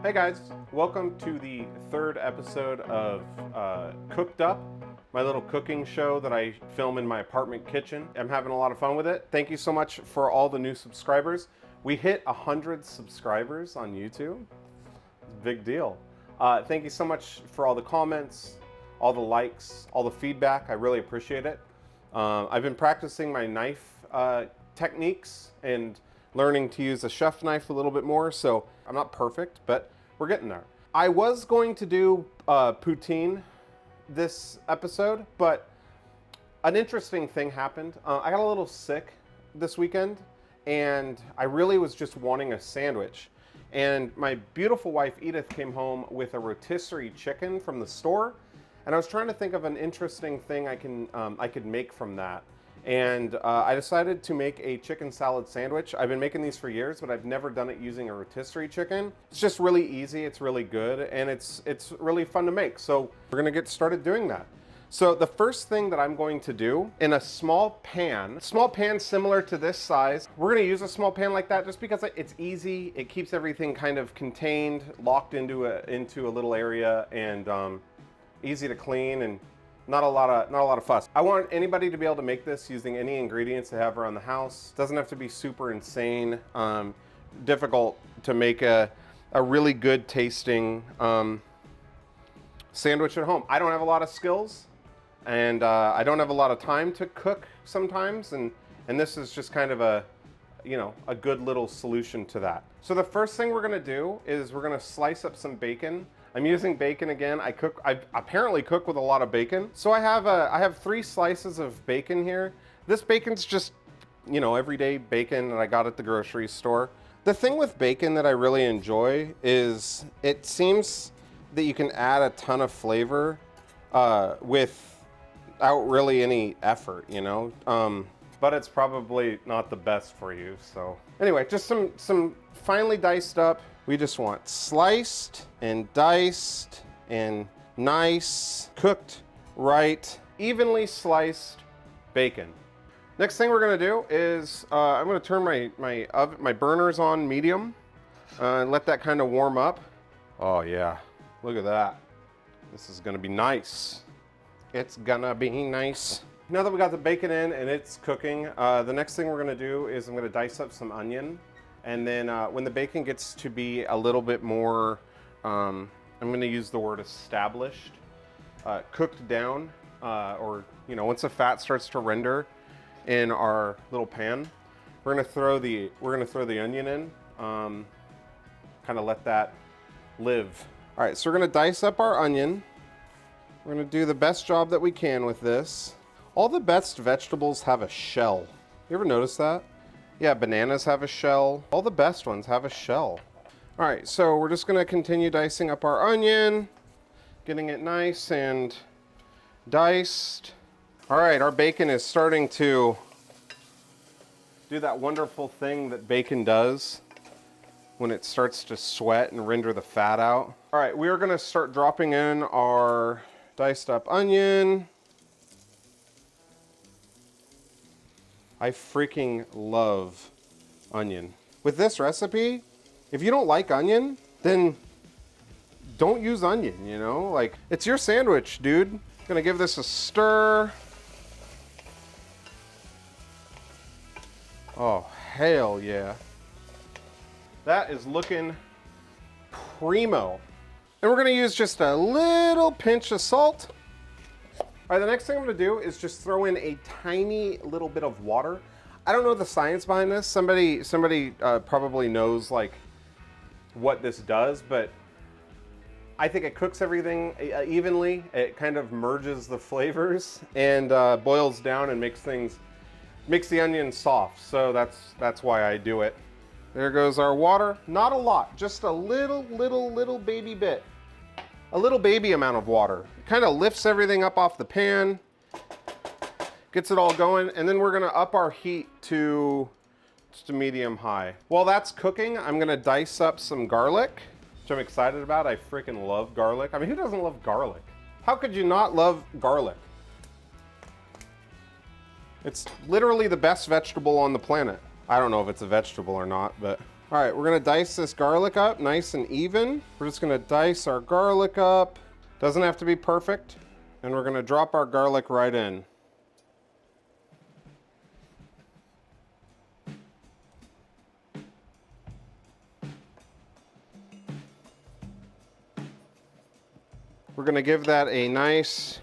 Hey guys, welcome to the third episode of Cooked Up, my little cooking show that I film in my apartment kitchen. I'm having a lot of fun with it. Thank you so much for all the new subscribers. We hit 100 subscribers on YouTube. It's a big deal. Thank you so much for all the comments, all the likes, all the feedback. I really appreciate it. I've been practicing my knife techniques and learning to use a chef knife a little bit more, so I'm not perfect, but we're getting there. I was going to do poutine this episode, but an interesting thing happened. I got a little sick this weekend, and I really was just wanting a sandwich. And my beautiful wife Edith came home with a rotisserie chicken from the store, and I was trying to think of an interesting thing I could make from that. And I decided to make a chicken salad sandwich. I've been making these for years, but I've never done it using a rotisserie chicken. It's just really easy, it's really good, and it's really fun to make. So we're gonna get started doing that. So the first thing that I'm going to do, in a small pan similar to this size, we're gonna use a small pan like that just because it's easy, it keeps everything kind of contained, locked into a little area, and easy to clean, and not a lot of fuss. I want anybody to be able to make this using any ingredients they have around the house. It doesn't have to be super insane, difficult to make a really good tasting sandwich at home. I don't have a lot of skills, and I don't have a lot of time to cook sometimes, and this is just kind of a good little solution to that. So the first thing we're gonna do is we're gonna slice up some bacon. I'm using bacon again. I apparently cook with a lot of bacon. So I have 3 slices of bacon here. This bacon's just, everyday bacon that I got at the grocery store. The thing with bacon that I really enjoy is it seems that you can add a ton of flavor without really any effort, but it's probably not the best for you. So anyway, just some finely diced up. We just want sliced and diced and nice, cooked right, evenly sliced bacon. Next thing we're gonna do is I'm gonna turn my burners on medium and let that kind of warm up. Oh yeah, look at that. This is gonna be nice. It's gonna be nice. Now that we got the bacon in and it's cooking, the next thing we're gonna do is I'm gonna dice up some onion. And then when the bacon gets to be a little bit more, I'm going to use the word established, cooked down, or once the fat starts to render in our little pan, we're going to throw the onion in, kind of let that live. All right, so we're going to dice up our onion. We're going to do the best job that we can with this. All the best vegetables have a shell. You ever notice that? Yeah, bananas have a shell. All the best ones have a shell. All right, so we're just gonna continue dicing up our onion, getting it nice and diced. All right, our bacon is starting to do that wonderful thing that bacon does when it starts to sweat and render the fat out. All right, we are gonna start dropping in our diced up onion. I freaking love onion. With this recipe, if you don't like onion, then don't use onion, Like, it's your sandwich, dude. Gonna give this a stir. Oh, hell yeah. That is looking primo. And we're gonna use just a little pinch of salt. All right, the next thing I'm gonna do is just throw in a tiny little bit of water. I don't know the science behind this. Somebody probably knows like what this does, but I think it cooks everything evenly. It kind of merges the flavors and boils down and makes the onion soft. So that's why I do it. There goes our water. Not a lot, just a little baby bit. A little baby amount of water. Kind of lifts everything up off the pan, gets it all going, and then we're gonna up our heat to just a medium high. While that's cooking, I'm gonna dice up some garlic, which I'm excited about. I freaking love garlic. I mean, who doesn't love garlic? How could you not love garlic? It's literally the best vegetable on the planet. I don't know if it's a vegetable or not, but All right, we're gonna dice this garlic up nice and even. We're just gonna dice our garlic up. Doesn't have to be perfect. And we're gonna drop our garlic right in. We're gonna give that a nice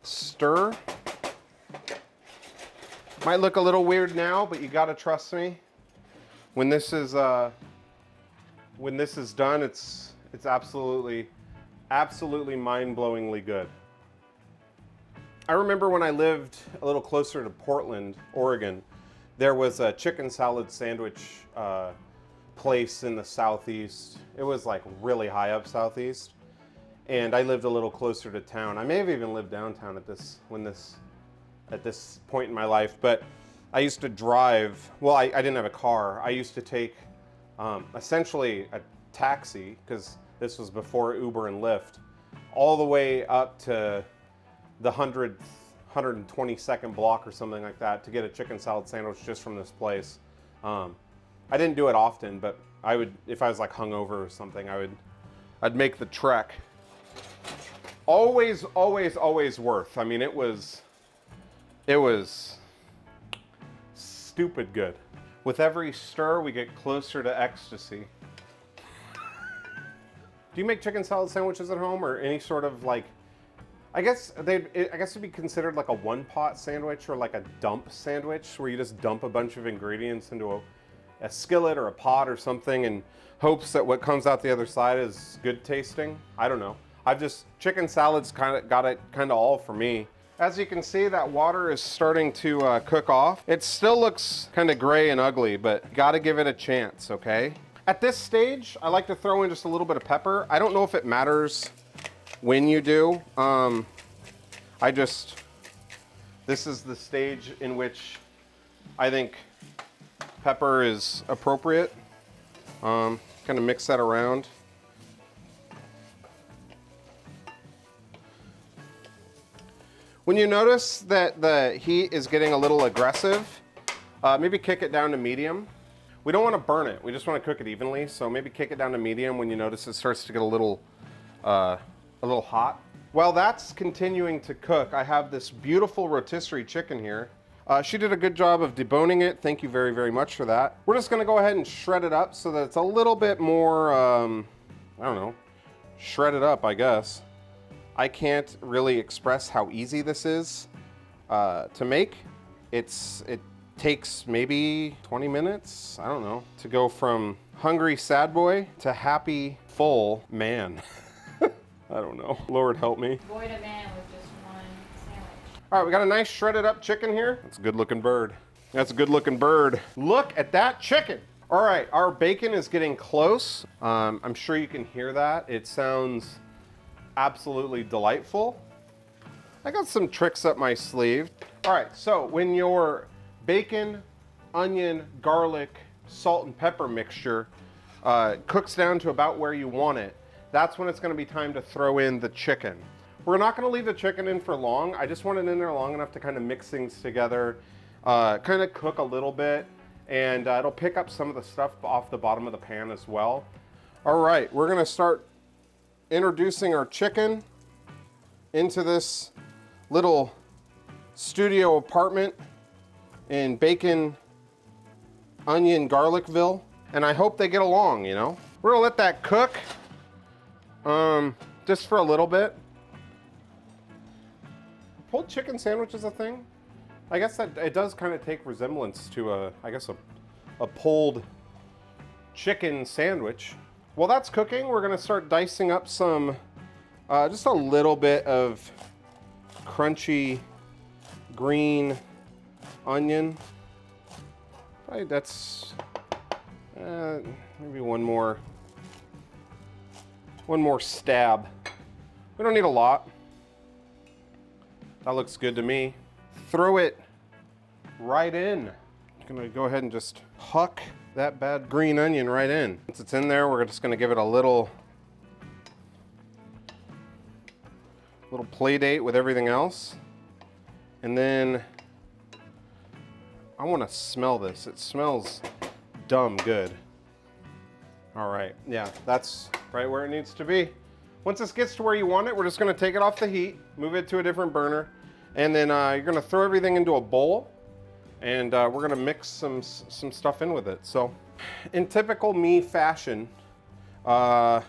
stir. Might look a little weird now, but you gotta trust me. When this is done, it's absolutely mind-blowingly good. I remember when I lived a little closer to Portland, Oregon, there was a chicken salad sandwich place in the southeast. It was like really high up southeast. And I lived a little closer to town. I may have even lived downtown at this point in my life, but I used to drive. Well, I didn't have a car. I used to take essentially a taxi, because this was before Uber and Lyft, all the way up to the 122nd block or something like that to get a chicken salad sandwich just from this place. I didn't do it often, but I would, if I was like hungover or something, I'd make the trek. Always worth. I mean, it was stupid good. With every stir, we get closer to ecstasy. Do you make chicken salad sandwiches at home, or any sort of like? I guess it'd be considered like a one-pot sandwich or like a dump sandwich, where you just dump a bunch of ingredients into a skillet or a pot or something, and hopes that what comes out the other side is good tasting. I don't know. Chicken salad's kind of all for me. As you can see, that water is starting to cook off. It still looks kind of gray and ugly, but gotta give it a chance, okay? At this stage, I like to throw in just a little bit of pepper. I don't know if it matters when you do. This is the stage in which I think pepper is appropriate. Kind of mix that around. When you notice that the heat is getting a little aggressive, maybe kick it down to medium. We don't want to burn it. We just want to cook it evenly. So maybe kick it down to medium when you notice it starts to get a little hot. While that's continuing to cook, I have this beautiful rotisserie chicken here. She did a good job of deboning it. Thank you very, very much for that. We're just going to go ahead and shred it up so that it's a little bit more, I don't know, shred it up, I guess. I can't really express how easy this is to make. It takes maybe 20 minutes, I don't know, to go from hungry sad boy to happy full man. I don't know. Lord help me. Boy to man with just one sandwich. All right, we got a nice shredded up chicken here. That's a good looking bird. That's a good looking bird. Look at that chicken. All right, our bacon is getting close. I'm sure you can hear that. It sounds absolutely delightful. I got some tricks up my sleeve. All right, so when your bacon, onion, garlic, salt and pepper mixture cooks down to about where you want it, that's when it's going to be time to throw in the chicken. We're not going to leave the chicken in for long. I just want it in there long enough to kind of mix things together, kind of cook a little bit, and it'll pick up some of the stuff off the bottom of the pan as well. All right, we're going to start introducing our chicken into this little studio apartment in Bacon, Onion, Garlicville. And I hope they get along, you know? We're gonna let that cook just for a little bit. Pulled chicken sandwich is a thing. I guess that it does kind of take resemblance to a pulled chicken sandwich. While that's cooking, we're gonna start dicing up some, just a little bit of crunchy green onion. Right, that's maybe one more stab. We don't need a lot. That looks good to me. Throw it right in. I'm gonna go ahead and just huck that bad green onion right in. Once it's in there, we're just gonna give it a little play date with everything else. And then I wanna smell this. It smells dumb good. All right, yeah, that's right where it needs to be. Once this gets to where you want it, we're just gonna take it off the heat, move it to a different burner, and then you're gonna throw everything into a bowl, and we're gonna mix some stuff in with it. So, in typical me fashion, my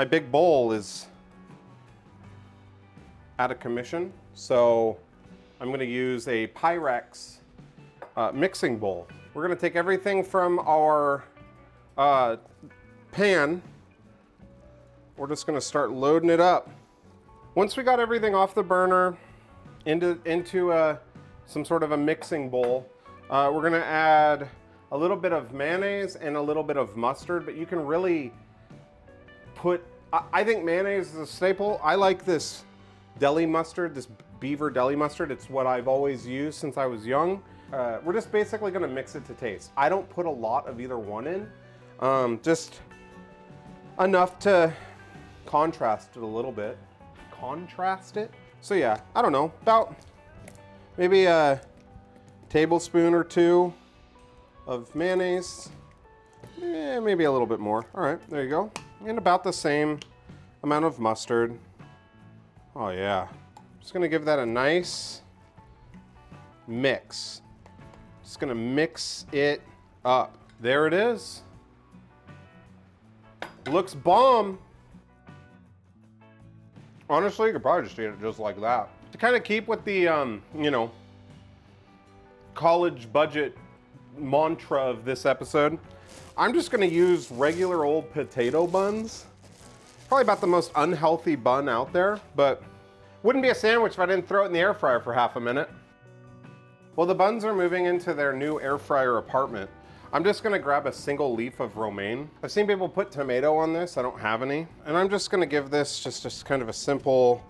big bowl is out of commission, so I'm gonna use a Pyrex mixing bowl. We're gonna take everything from our pan. We're just gonna start loading it up. Once we got everything off the burner into some sort of a mixing bowl, we're gonna add a little bit of mayonnaise and a little bit of mustard, but you can really put, I think mayonnaise is a staple. I like this deli mustard, this Beaver deli mustard. It's what I've always used since I was young. We're just basically gonna mix it to taste. I don't put a lot of either one in, just enough to contrast it a little bit. Contrast it? So yeah, I don't know, about maybe a tablespoon or two of mayonnaise. Maybe a little bit more. All right, there you go. And about the same amount of mustard. Oh yeah. Just gonna give that a nice mix. Just gonna mix it up. There it is. Looks bomb. Honestly, you could probably just eat it just like that. To kind of keep with the, you know, college budget mantra of this episode, I'm just gonna use regular old potato buns. Probably about the most unhealthy bun out there, but wouldn't be a sandwich if I didn't throw it in the air fryer for half a minute. Well, the buns are moving into their new air fryer apartment. I'm just gonna grab a single leaf of romaine. I've seen people put tomato on this, I don't have any. And I'm just gonna give this just kind of a simple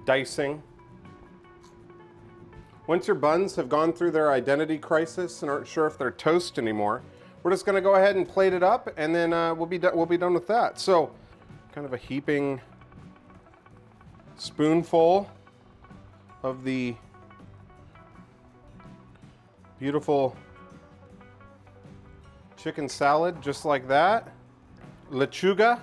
dicing. Once your buns have gone through their identity crisis and aren't sure if they're toast anymore, we're just gonna go ahead and plate it up, and then we'll be done with that. So, kind of a heaping spoonful of the beautiful chicken salad, just like that. Lechuga.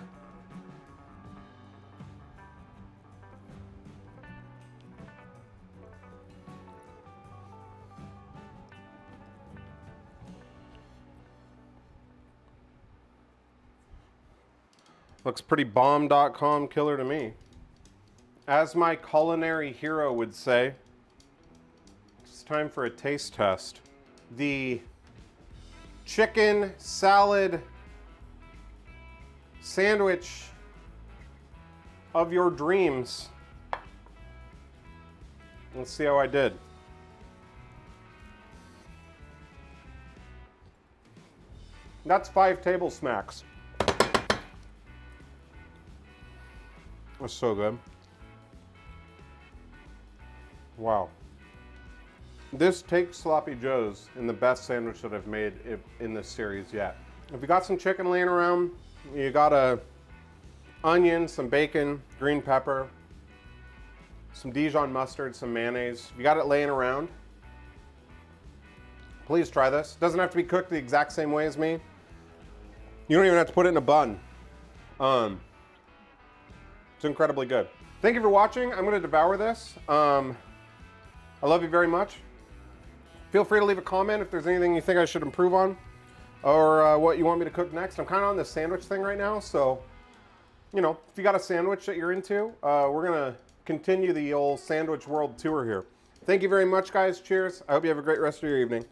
Looks pretty bomb.com killer to me. As my culinary hero would say, it's time for a taste test. The chicken salad sandwich of your dreams. Let's see how I did. That's 5 table smacks. That's so good. Wow. This takes Sloppy Joe's in the best sandwich that I've made in this series yet. If you got some chicken laying around, you got a onion, some bacon, green pepper, some Dijon mustard, some mayonnaise. If you got it laying around, please try this. It doesn't have to be cooked the exact same way as me. You don't even have to put it in a bun. It's incredibly good. Thank you for watching. I'm gonna devour this. I love you very much. Feel free to leave a comment if there's anything you think I should improve on, or what you want me to cook next. I'm kind of on this sandwich thing right now, so, you know, if you got a sandwich that you're into, we're gonna continue the old sandwich world tour here. Thank you very much, guys. Cheers. I hope you have a great rest of your evening.